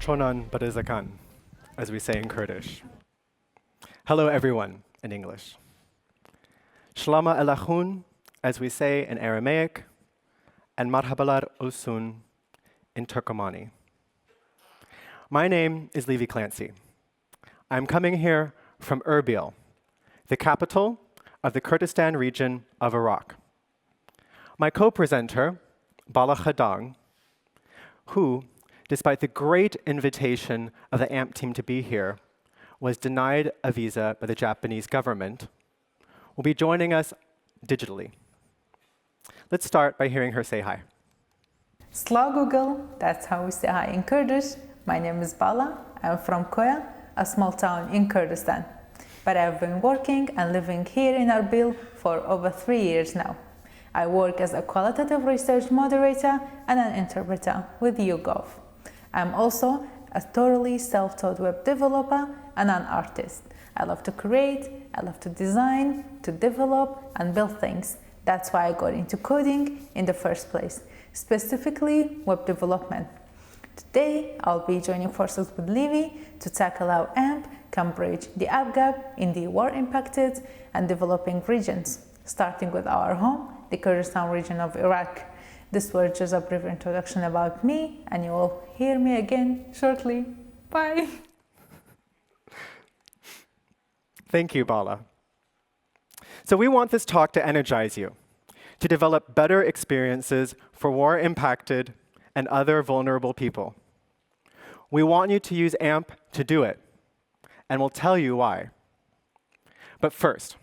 Chonan Barizakan, as we say in Kurdish. Hello, everyone, in English. Shlama elachun, as we say in Aramaic, and marhabalar olsun in Turkomani. My name is Levi Clancy. I'm coming here from Erbil, the capital of the Kurdistan region of Iraq. My co-presenter, Balla Khadang, who, despite the great invitation of the AMP team to be here, was denied a visa by the Japanese government, will be joining us digitally. Let's start by hearing her say hi. Sla Google, that's how we say hi in Kurdish. My name is Balla. I'm from Koya, a small town in Kurdistan. But I've been working and living here in Erbil for over 3 years now. I work as a qualitative research moderator and an interpreter with YouGov. I'm also a totally self-taught web developer and an artist. I love to create, I love to design, to develop and build things. That's why I got into coding in the first place, specifically web development. Today, I'll be joining forces with Levi to tackle how AMP can bridge the app gap in the war-impacted and developing regions, starting with our home, the Kurdistan region of Iraq. This was just a brief introduction about me, and you will hear me again shortly. Bye. Thank you, Balla. So we want this talk to energize you, to develop better experiences for war-impacted and other vulnerable people. We want you to use AMP to do it, and we'll tell you why. But first,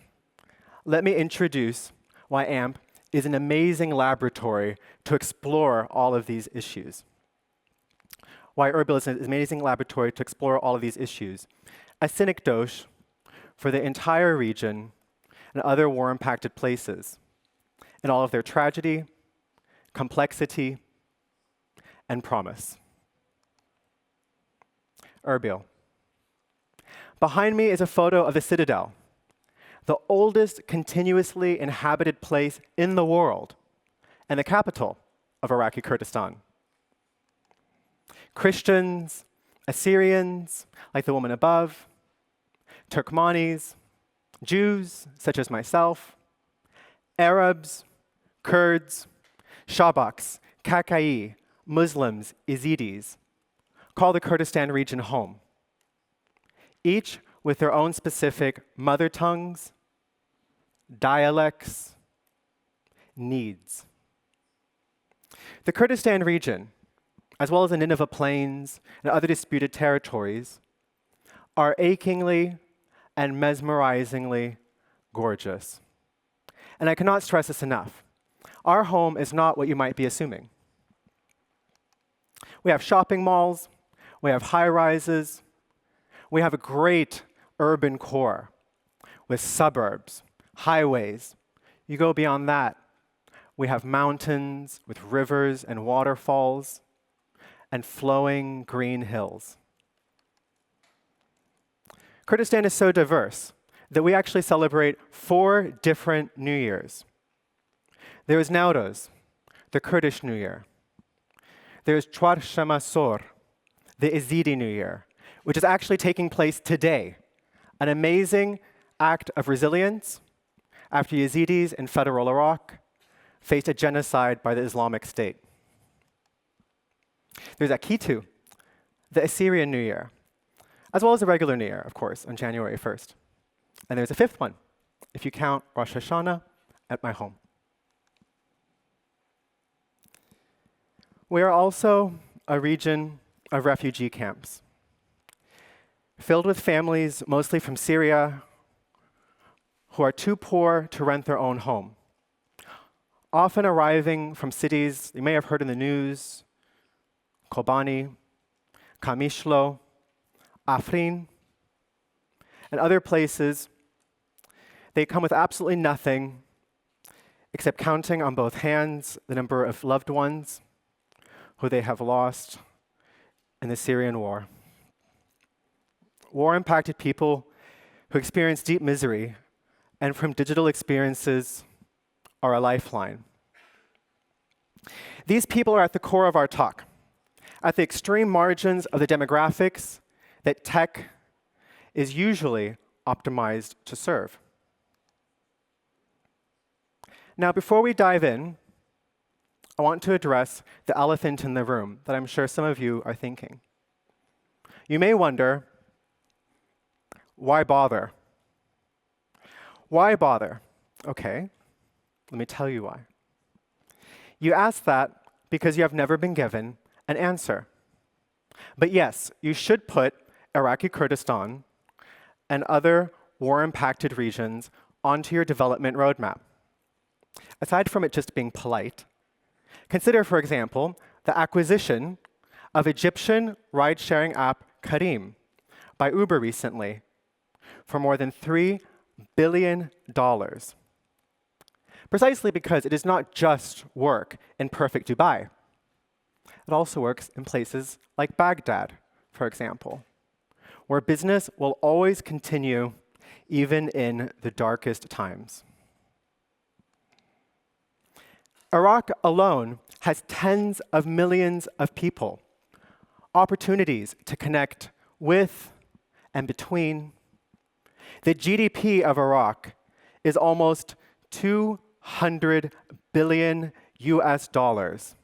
let me introduce why AMP is an amazing laboratory to explore all of these issues. Why Erbil is an amazing laboratory to explore all of these issues. A synecdoche for the entire region and other war-impacted places, in all of their tragedy, complexity, and promise. Erbil. Behind me is a photo of the citadel, the oldest continuously inhabited place in the world, and the capital of Iraqi Kurdistan. Christians, Assyrians, like the woman above, Turkmanis, Jews, such as myself, Arabs, Kurds, Shabaks, Kakai, Muslims, Yazidis, call the Kurdistan region home, each with their own specific mother tongues, dialects, needs. The Kurdistan region, as well as the Nineveh Plains and other disputed territories, are achingly and mesmerizingly gorgeous. And I cannot stress this enough. Our home is not what you might be assuming. We have shopping malls, we have high-rises, we have a great urban core with suburbs, highways. You go beyond that, we have mountains with rivers and waterfalls and flowing green hills. Kurdistan is so diverse that we actually celebrate 4 different New Years. There is Nowruz, the Kurdish New Year. There is Chwarshama Sor, the Yazidi New Year, which is actually taking place today, an amazing act of resilience after Yazidis in federal Iraq faced a genocide by the Islamic State. There's Akitu, the Assyrian New Year, as well as the regular New Year, of course, on January 1st. And there's a 5th one, if you count Rosh Hashanah at my home. We are also a region of refugee camps, filled with families mostly from Syria who are too poor to rent their own home, often arriving from cities you may have heard in the news, Kobani, Kamishlo, Afrin, and other places. They come with absolutely nothing except counting on both hands the number of loved ones who they have lost in the Syrian war. War-impacted people who experience deep misery and from digital experiences are a lifeline. These people are at the core of our talk, at the extreme margins of the demographics that tech is usually optimized to serve. Now, before we dive in, I want to address the elephant in the room that I'm sure some of you are thinking. You may wonder, why bother? Why bother? Okay, let me tell you why. You ask that because you have never been given an answer. But yes, you should put Iraqi Kurdistan and other war-impacted regions onto your development roadmap. Aside from it just being polite, consider, for example, the acquisition of Egyptian ride-sharing app Careem by Uber recently for more than $3 billion. Precisely because it does not just work in perfect Dubai. It also works in places like Baghdad, for example, where business will always continue even in the darkest times. Iraq alone has tens of millions of people, opportunities to connect with and between. The GDP of Iraq is almost 200 billion US dollars.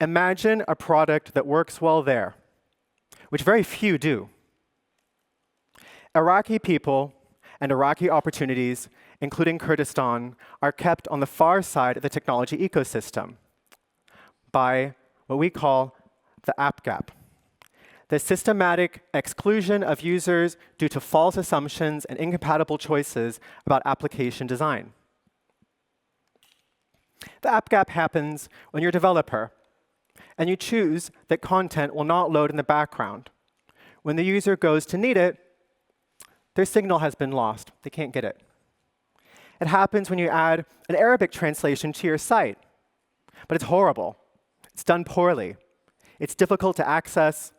Imagine a product that works well there, which very few do. Iraqi people and Iraqi opportunities, including Kurdistan, are kept on the far side of the technology ecosystem by what we call the app gap, the systematic exclusion of users due to false assumptions and incompatible choices about application design. The app gap happens when you're a developer and you choose that content will not load in the background. When the user goes to need it, their signal has been lost. They can't get it. It happens when you add an Arabic translation to your site, but it's horrible. It's done poorly. It's difficult to access.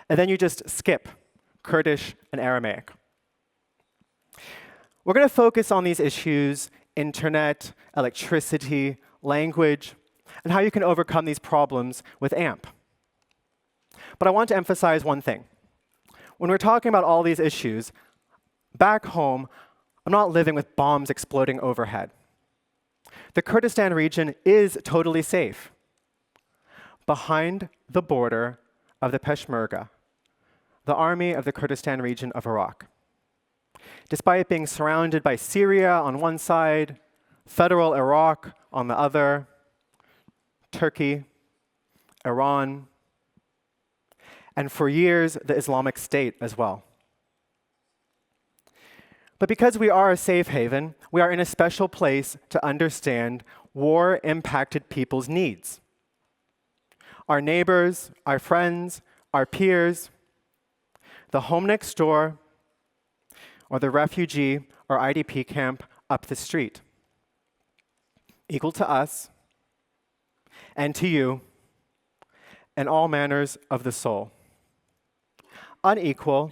And then you just skip Kurdish and Aramaic. We're going to focus on these issues: internet, electricity, language, and how you can overcome these problems with AMP. But I want to emphasize one thing. When we're talking about all these issues, back home, I'm not living with bombs exploding overhead. The Kurdistan region is totally safe. Behind the border of the Peshmerga, the army of the Kurdistan region of Iraq. Despite being surrounded by Syria on one side, federal Iraq on the other, Turkey, Iran, and for years, the Islamic State as well. But because we are a safe haven, we are in a special place to understand war-impacted people's needs. Our neighbors, our friends, our peers, the home next door, or the refugee or IDP camp up the street. Equal to us, and to you, and all manners of the soul. Unequal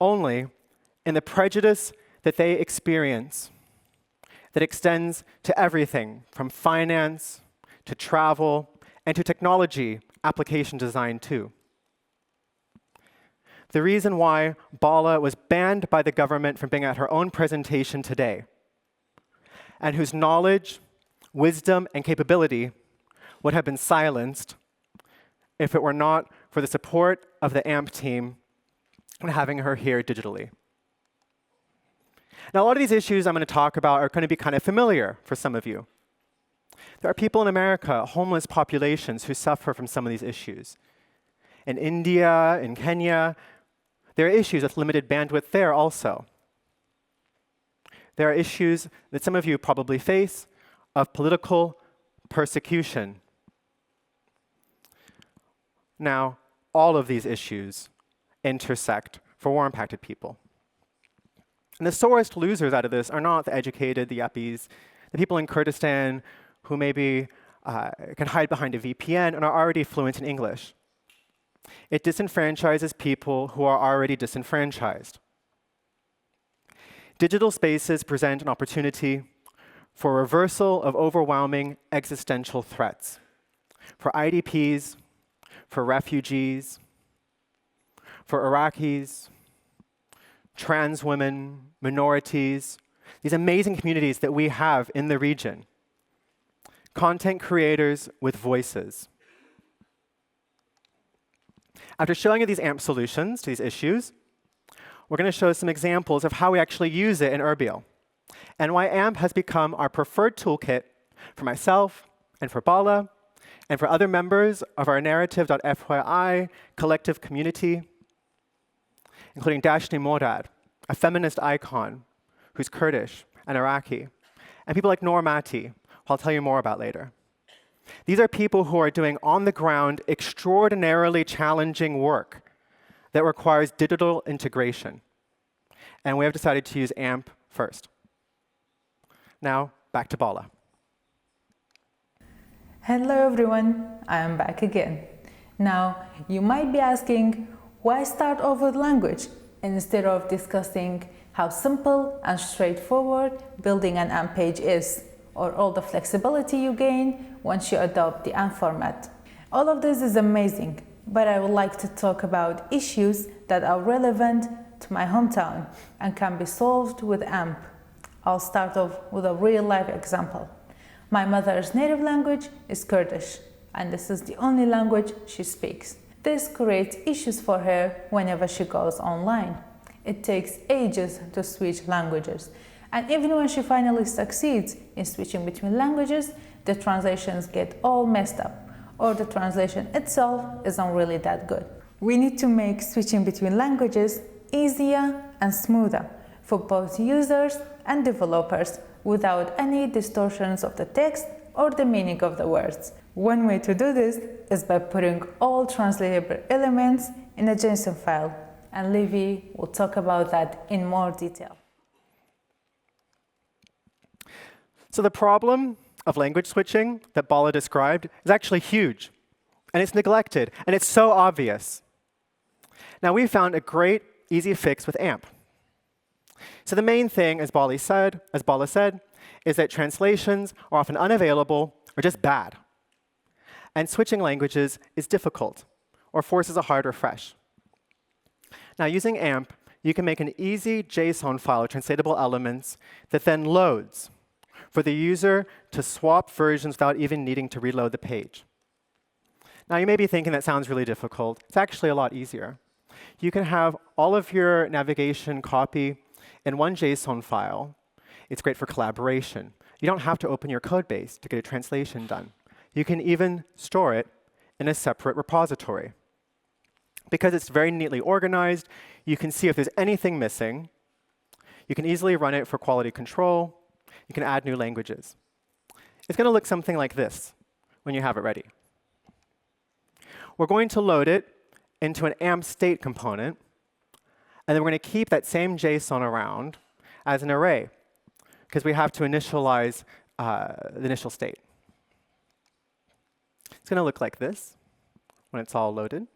only in the prejudice that they experience that extends to everything from finance to travel and to technology application design too. The reason why Balla was banned by the government from being at her own presentation today, and whose knowledge, wisdom, and capability would have been silenced if it were not for the support of the AMP team and having her here digitally. Now, a lot of these issues I'm going to talk about are going to be kind of familiar for some of you. There are people in America, homeless populations, who suffer from some of these issues. In India, in Kenya, there are issues with limited bandwidth there also. There are issues that some of you probably face of political persecution. Now, all of these issues intersect for war-impacted people. And the sorest losers out of this are not the educated, the yuppies, the people in Kurdistan who maybe can hide behind a VPN and are already fluent in English. It disenfranchises people who are already disenfranchised. Digital spaces present an opportunity for reversal of overwhelming existential threats, for IDPs, for refugees, for Iraqis, trans women, minorities, these amazing communities that we have in the region. Content creators with voices. After showing you these AMP solutions to these issues, we're going to show some examples of how we actually use it in Erbil, and why AMP has become our preferred toolkit for myself and for Balla, and for other members of our narrative.fyi collective community, including Dashni Morad, a feminist icon who's Kurdish and Iraqi, and people like Noor Mati, who I'll tell you more about later. These are people who are doing on-the-ground, extraordinarily challenging work that requires digital integration. And we have decided to use AMP first. Now, back to Balla. Hello everyone, I am back again. Now, you might be asking, why start off with language instead of discussing how simple and straightforward building an AMP page is, or all the flexibility you gain once you adopt the AMP format. All of this is amazing, but I would like to talk about issues that are relevant to my hometown and can be solved with AMP. I'll start off with a real-life example. My mother's native language is Kurdish, and this is the only language she speaks. This creates issues for her whenever she goes online. It takes ages to switch languages, and even when she finally succeeds in switching between languages, the translations get all messed up, or the translation itself isn't really that good. We need to make switching between languages easier and smoother for both users and developers without any distortions of the text or the meaning of the words. One way to do this is by putting all translatable elements in a JSON file, and Levi will talk about that in more detail. So the problem of language switching that Balla described is actually huge, and it's neglected, and it's so obvious. Now, we found a great, easy fix with AMP. So the main thing, as Balla said, is that translations are often unavailable or just bad. And switching languages is difficult or forces a hard refresh. Now, using AMP, you can make an easy JSON file of translatable elements that then loads for the user to swap versions without even needing to reload the page. Now, you may be thinking that sounds really difficult. It's actually a lot easier. You can have all of your navigation copy in one JSON file. It's great for collaboration. You don't have to open your code base to get a translation done. You can even store it in a separate repository. Because it's very neatly organized, you can see if there's anything missing. You can easily run it for quality control. You can add new languages. It's going to look something like this when you have it ready. We're going to load it into an AMP state component, and then we're going to keep that same JSON around as an array, because we have to initialize the initial state. It's going to look like this when it's all loaded.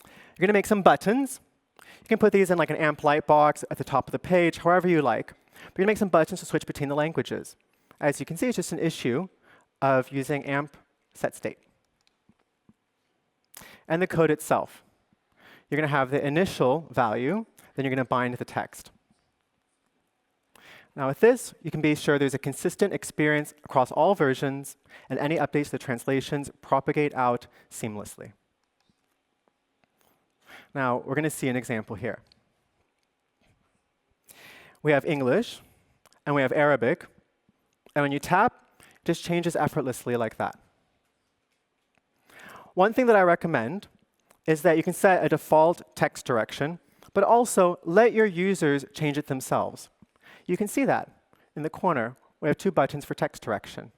You're going to make some buttons. You can put these in like an AMP light box at the top of the page, however you like. But you're going to make some buttons to switch between the languages. As you can see, it's just an issue of using AMP set state. And the code itself. You're going to have the initial value, then you're going to bind the text. Now with this, you can be sure there's a consistent experience across all versions, and any updates to the translations propagate out seamlessly. Now, we're going to see an example here. We have English, and we have Arabic, and when you tap, it just changes effortlessly like that. One thing that I recommend is that you can set a default text direction, but also let your users change it themselves. You can see that in the corner. We have two buttons for text direction.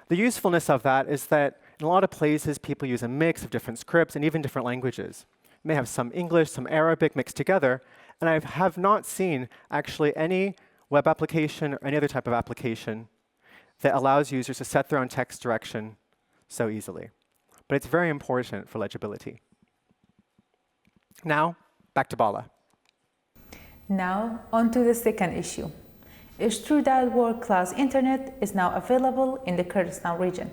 The usefulness of that is that in a lot of places, people use a mix of different scripts and even different languages. You may have some English, some Arabic mixed together, and I have not seen actually any web application or any other type of application that allows users to set their own text direction so easily. But it's very important for legibility. Now, back to Balla. Now, on to the second issue. It's true that world-class internet is now available in the Kurdistan region.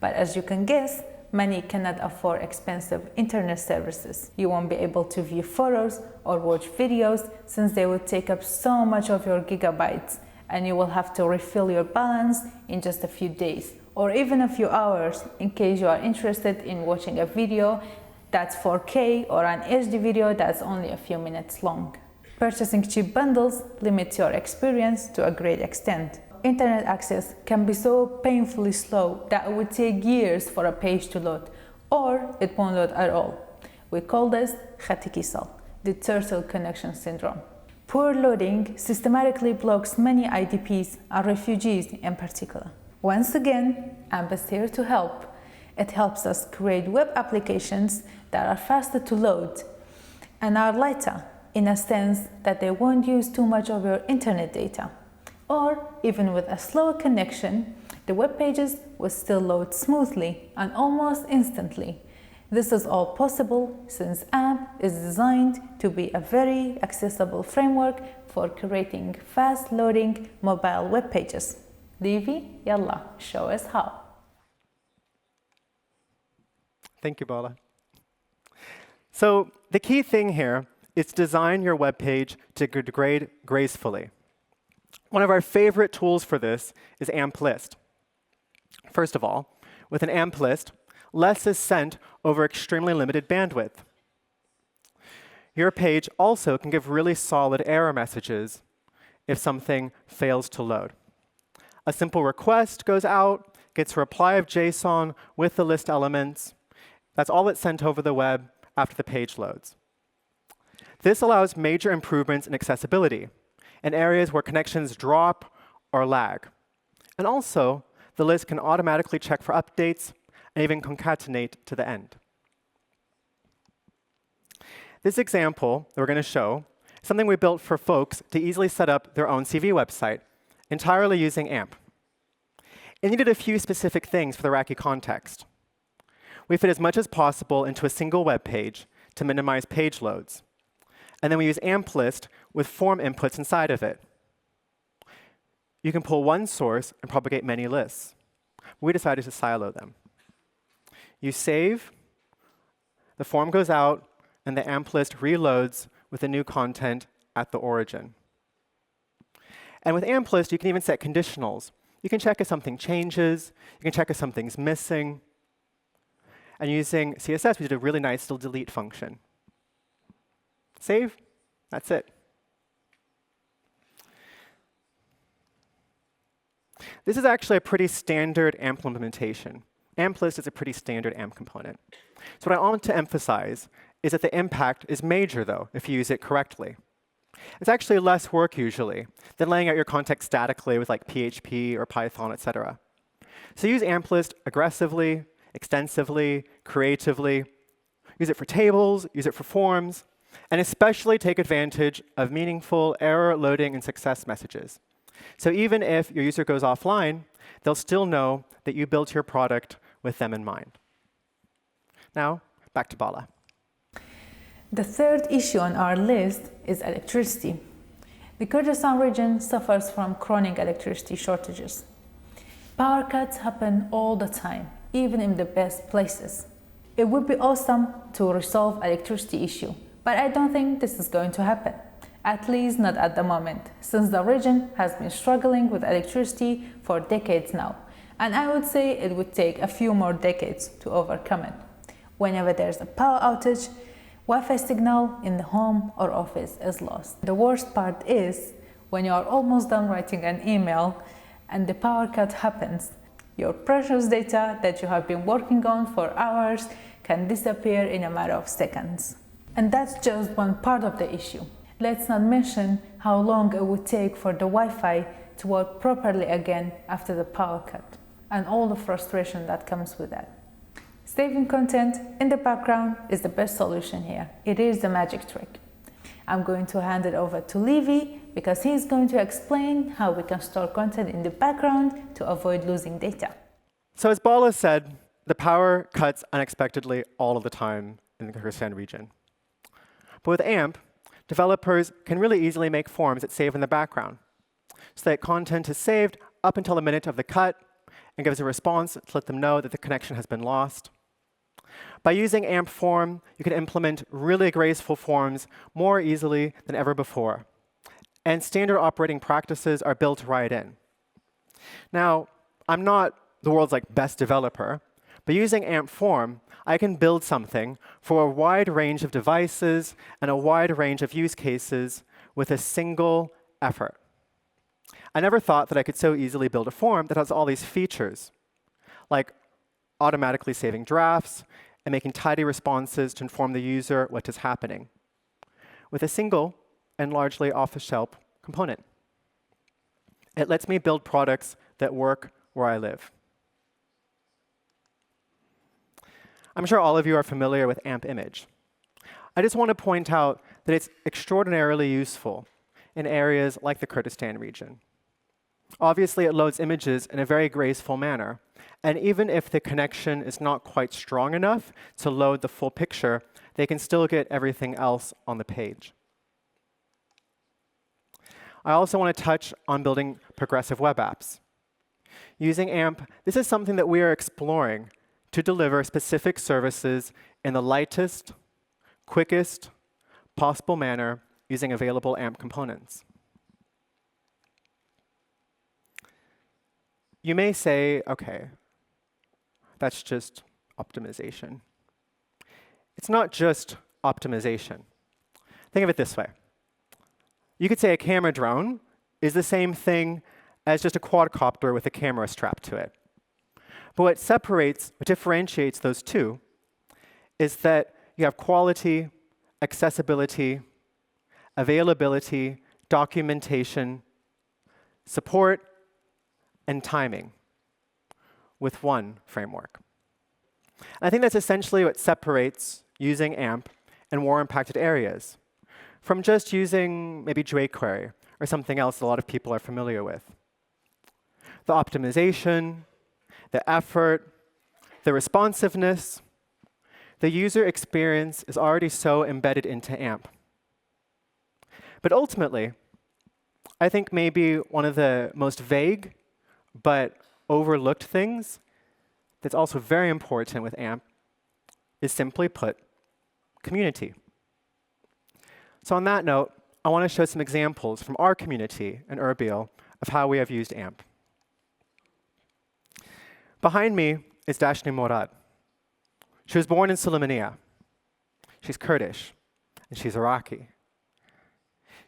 But as you can guess, many cannot afford expensive internet services. You won't be able to view photos or watch videos since they will take up so much of your gigabytes, and you will have to refill your balance in just a few days or even a few hours in case you are interested in watching a video that's 4K or an HD video that's only a few minutes long. Purchasing cheap bundles limits your experience to a great extent. Internet access can be so painfully slow that it would take years for a page to load, or it won't load at all. We call this khatikisal, the turtle connection syndrome. Poor loading systematically blocks many IDPs and refugees in particular. Once again, AMP is here to help. It helps us create web applications that are faster to load and are lighter in a sense that they won't use too much of your internet data. Or even with a slower connection, the web pages will still load smoothly and almost instantly. This is all possible since AMP is designed to be a very accessible framework for creating fast-loading mobile web pages. Levi, yalla, show us how. Thank you, Balla. So the key thing here is to design your web page to degrade gracefully. One of our favorite tools for this is AMP list. First of all, with an AMP list, less is sent over extremely limited bandwidth. Your page also can give really solid error messages if something fails to load. A simple request goes out, gets a reply of JSON with the list elements. That's all that's sent over the web after the page loads. This allows major improvements in accessibility in areas where connections drop or lag. And also, the list can automatically check for updates and even concatenate to the end. This example that we're going to show is something we built for folks to easily set up their own CV website, entirely using AMP. It needed a few specific things for the Iraqi context. We fit as much as possible into a single web page to minimize page loads. And then we use AMP list with form inputs inside of it. You can pull one source and propagate many lists. We decided to silo them. You save, the form goes out, and the AMP list reloads with the new content at the origin. And with AMP list, you can even set conditionals. You can check if something changes. You can check if something's missing. And using CSS, we did a really nice little delete function. Save, that's it. This is actually a pretty standard AMP implementation. AMP list is a pretty standard AMP component. So what I want to emphasize is that the impact is major, though, if you use it correctly. It's actually less work, usually, than laying out your context statically with like PHP or Python, et cetera. So use AMP list aggressively, extensively, creatively. Use it for tables, use it for forms, and especially take advantage of meaningful error loading and success messages. So even if your user goes offline, they'll still know that you built your product with them in mind. Now, back to Balla. The third issue on our list is electricity. The Kurdistan region suffers from chronic electricity shortages. Power cuts happen all the time, even in the best places. It would be awesome to resolve electricity issue, but I don't think this is going to happen. At least not at the moment, since the region has been struggling with electricity for decades now, and I would say it would take a few more decades to overcome it. Whenever there's a power outage, Wi-Fi signal in the home or office is lost. The worst part is when you are almost done writing an email and the power cut happens. Your precious data that you have been working on for hours can disappear in a matter of seconds. And that's just one part of the issue. Let's not mention how long it would take for the Wi-Fi to work properly again after the power cut, and all the frustration that comes with that. Saving content in the background is the best solution here. It is the magic trick. I'm going to hand it over to Levi because he's going to explain how we can store content in the background to avoid losing data. So as Balla said, the power cuts unexpectedly all of the time in the Kurdistan region. But with AMP, developers can really easily make forms that save in the background, so that content is saved up until the minute of the cut, and gives a response to let them know that the connection has been lost. By using AMP form, you can implement really graceful forms more easily than ever before. And standard operating practices are built right in. Now, I'm not the world's best developer, but using AMP form, I can build something for a wide range of devices and a wide range of use cases with a single effort. I never thought that I could so easily build a form that has all these features, like automatically saving drafts and making tidy responses to inform the user what is happening, with a single and largely off-the-shelf component. It lets me build products that work where I live. I'm sure all of you are familiar with AMP image. I just want to point out that it's extraordinarily useful in areas like the Kurdistan region. Obviously, it loads images in a very graceful manner. And even if the connection is not quite strong enough to load the full picture, they can still get everything else on the page. I also want to touch on building progressive web apps. Using AMP, this is something that we are exploring to deliver specific services in the lightest, quickest possible manner using available AMP components. You may say, OK, that's just optimization. It's not just optimization. Think of it this way. You could say a camera drone is the same thing as just a quadcopter with a camera strapped to it. But what differentiates those two is that you have quality, accessibility, availability, documentation, support, and timing with one framework. And I think that's essentially what separates using AMP in war-impacted areas from just using maybe jQuery or something else that a lot of people are familiar with. The optimization, the effort, the responsiveness, the user experience is already so embedded into AMP. But ultimately, I think maybe one of the most vague but overlooked things that's also very important with AMP is, simply put, community. So on that note, I want to show some examples from our community in Erbil of how we have used AMP. Behind me is Dashni Morad. She was born in Suleimania. She's Kurdish, and she's Iraqi.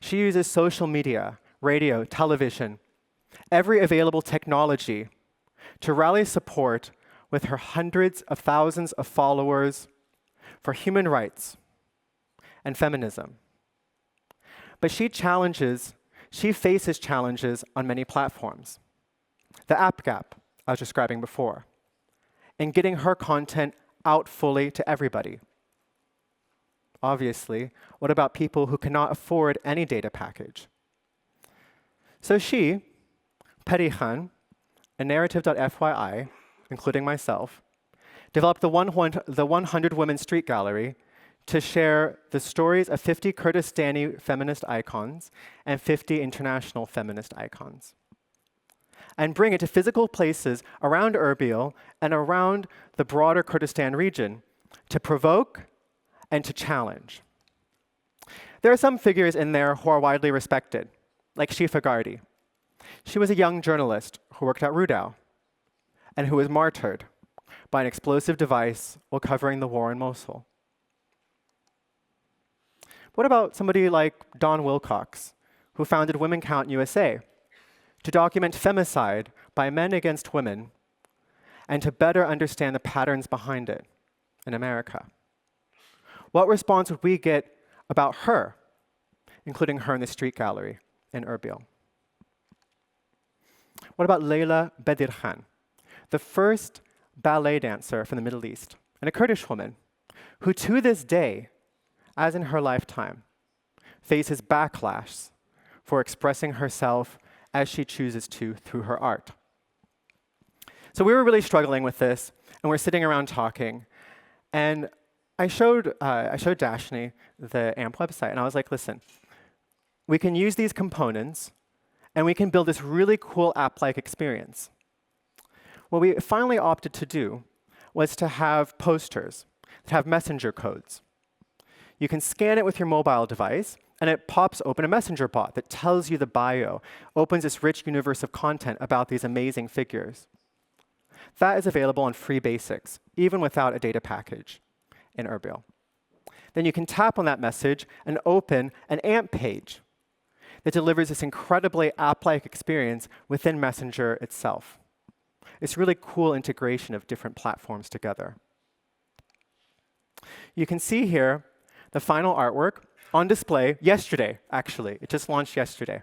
She uses social media, radio, television, every available technology to rally support with her hundreds of thousands of followers for human rights and feminism. But she faces challenges on many platforms. The app gap I was describing before, and getting her content out fully to everybody. Obviously, what about people who cannot afford any data package? So she, Peri Khan, and narrative.fyi, including myself, developed the 100 Women Street Gallery to share the stories of 50 Kurdistani feminist icons and 50 international feminist icons, and bring it to physical places around Erbil and around the broader Kurdistan region to provoke and to challenge. There are some figures in there who are widely respected, like Shifa Gardi. She was a young journalist who worked at Rudao and who was martyred by an explosive device while covering the war in Mosul. What about somebody like Dawn Wilcox, who founded Women Count USA to document femicide by men against women and to better understand the patterns behind it in America? What response would we get about her, including her in the street gallery in Erbil? What about Leila Bedir Khan, the first ballet dancer from the Middle East, and a Kurdish woman, who to this day, as in her lifetime, faces backlash for expressing herself as she chooses to through her art? So we were really struggling with this, and we're sitting around talking, and I showed Dashni the AMP website, and I was like, listen, we can use these components, and we can build this really cool app-like experience. what we finally opted to do was to have posters, to have messenger codes. You can scan it with your mobile device, and it pops open a messenger bot that tells you the bio, opens this rich universe of content about these amazing figures. That is available on free basics, even without a data package in Erbil. Then you can tap on that message and open an AMP page that delivers this incredibly app-like experience within Messenger itself. It's really cool integration of different platforms together. You can see here the final artwork on display yesterday, actually. It just launched yesterday.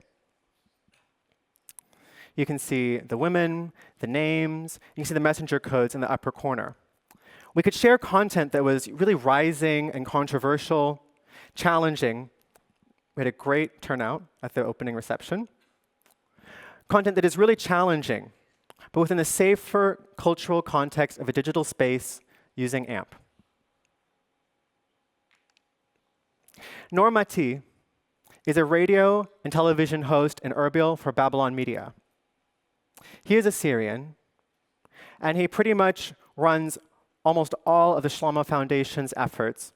You can see the women, the names, you can see the messenger codes in the upper corner. We could share content that was really rising and controversial, challenging. We had a great turnout at the opening reception. Content that is really challenging, but within the safer cultural context of a digital space using AMP. Normati is a radio and television host in Erbil for Babylon Media. He is a Syrian, and he pretty much runs almost all of the Shlama Foundation's efforts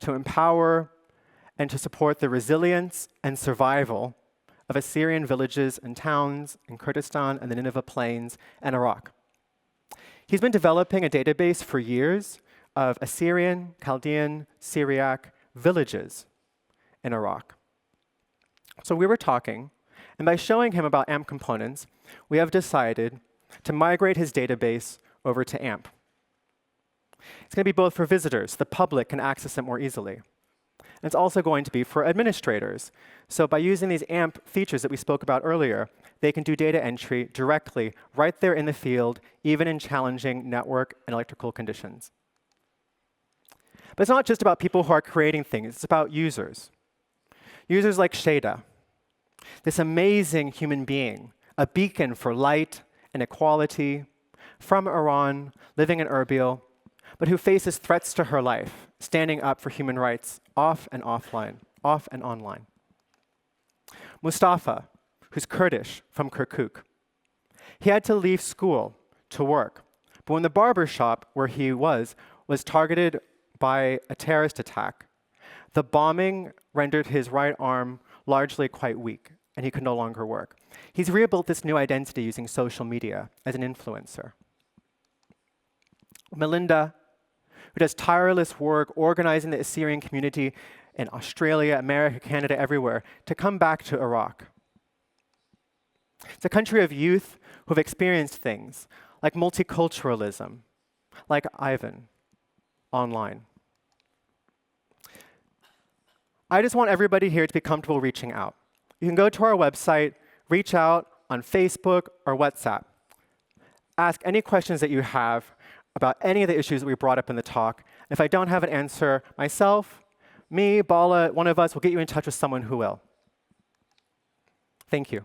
to empower and to support the resilience and survival of Assyrian villages and towns in Kurdistan and the Nineveh Plains and Iraq. He's been developing a database for years of Assyrian, Chaldean, Syriac villages in Iraq. So we were talking, and by showing him about AMP components, we have decided to migrate his database over to AMP. It's going to be both for visitors, the public can access it more easily. And it's also going to be for administrators. So by using these AMP features that we spoke about earlier, they can do data entry directly right there in the field, even in challenging network and electrical conditions. But it's not just about people who are creating things, it's about users. Users like Shada, this amazing human being, a beacon for light and equality, from Iran, living in Erbil, but who faces threats to her life, standing up for human rights off and offline, off and online. Mustafa, who's Kurdish from Kirkuk. He had to leave school to work, but when the barber shop where he was targeted by a terrorist attack, the bombing rendered his right arm largely quite weak, and he could no longer work. He's rebuilt this new identity using social media as an influencer. Melinda, who does tireless work organizing the Assyrian community in Australia, America, Canada, everywhere, to come back to Iraq. It's a country of youth who have experienced things like multiculturalism, like Ivan, online. I just want everybody here to be comfortable reaching out. You can go to our website, reach out on Facebook or WhatsApp. Ask any questions that you have about any of the issues that we brought up in the talk. If I don't have an answer myself, me, Balla, one of us will get you in touch with someone who will. Thank you.